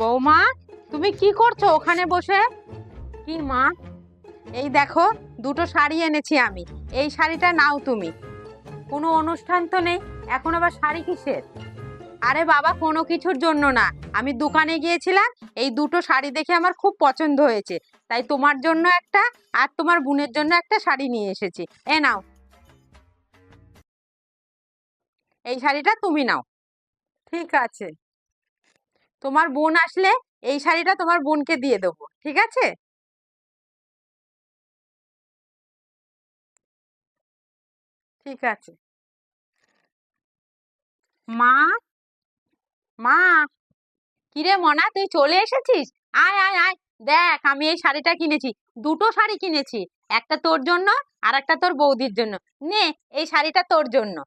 বৌমা, তুমি কি করছো ওখানে বসে? কি মা? এই দেখো, দুটো শাড়ি এনেছি আমি। এই শাড়িটা নাও তুমি। কোনো অনুষ্ঠান তো নেই, এখন আবার শাড়ি কিসের? আরে বাবা, কোনো কিছুর জন্য না। আমি দোকানে গিয়েছিলাম, এই দুটো শাড়ি দেখে আমার খুব পছন্দ হয়েছে, তাই তোমার জন্য একটা আর তোমার বোনের জন্য একটা শাড়ি নিয়ে এসেছি। এ নাও, এই শাড়িটা তুমি নাও। ঠিক আছে, তোমার বোন আসলে এই শাড়িটা তোমার বোনকে দিয়ে দেবো, ঠিক আছে? ঠিক আছে। মা, মা, কিরে মনা, তুই চলে এসেছিস? আয় আয় আয়, দেখ আমি এই শাড়িটা কিনেছি। দুটো শাড়ি কিনেছি, একটা তোর জন্য আর একটা তোর বৌদির জন্য। নে, এই শাড়িটা তোর জন্য।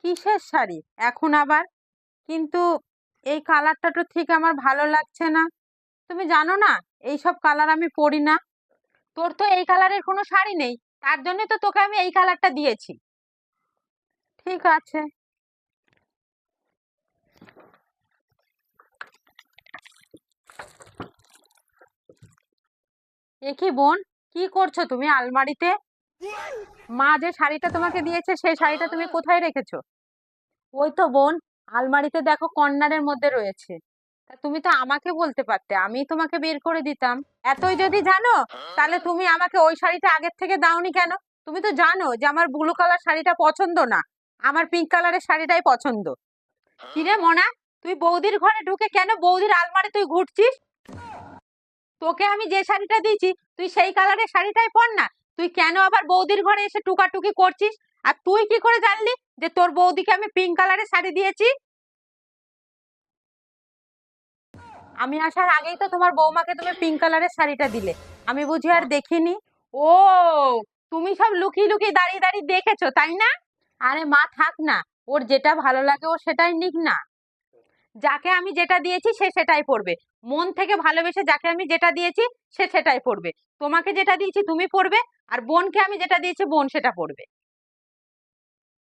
কিসের শাড়ি এখন আবার? কিন্তু এই কালারটা তো ঠিক আমার ভালো লাগছে না। তুমি জানো না, এইসব কালার আমি পরি না। তোর তো এই কালারের কোনো শাড়ি নেই, তার জন্য তো তোকে আমি এই কালারটা দিয়েছি। ঠিক আছে। এ কি বোন, কি করছো তুমি আলমারিতে? মা যে শাড়িটা তোমাকে দিয়েছে সেই শাড়িটা তুমি কোথায় রেখেছো? ওই তো বোন, আলমারিতে দেখো, কর্নারের মধ্যে রয়েছে। তা তুমি তো আমাকে বলতে পারতে, আমি তোমাকে বের করে দিতাম। এতই যদি জানো, তাহলে তুমি আমাকে ওই শাড়িটা আগের থেকে দাওনি কেন? তুমি তো জানো যে আমার ব্লু কালার শাড়িটা পছন্দ না, আমার পিঙ্ক কালারের শাড়িটাই পছন্দ। কিরে মনা, তুই বৌদির ঘরে ঢুকে কেন বৌদির আলমারি তুই ঘুরছিস? তোকে আমি যে শাড়িটা দিয়েছি তুই সেই কালারের শাড়িটাই পর না। তুই কেন আবার বৌদির ঘরে এসে টুকাটুকি করছিস? আর তুই কি করে জানলি যে তোর বৌদিকে আমি পিঙ্ক কালারের শাড়ি দিয়েছি? আমি আসার আগেই তো তোমার বৌমাকে তুমি পিঙ্ক কালারের শাড়িটা দিলে, আমি বুঝি আর দেখিনি? ও, তুমি সব লুকিয়ে লুকিয়ে দাঁড়িয়ে দাঁড়িয়ে দেখেছো, তাই না? আরে মা, থাক না, ওর যেটা ভালো লাগে ও সেটাই নিক না। যাকে আমি যেটা দিয়েছি সে সেটাই পড়বে। মন থেকে ভালোবেসে যাকে আমি যেটা দিয়েছি সে সেটাই পড়বে। তোমাকে যেটা দিয়েছি তুমি পড়বে, আর বোনকে আমি যেটা দিয়েছি বোন সেটা পড়বে।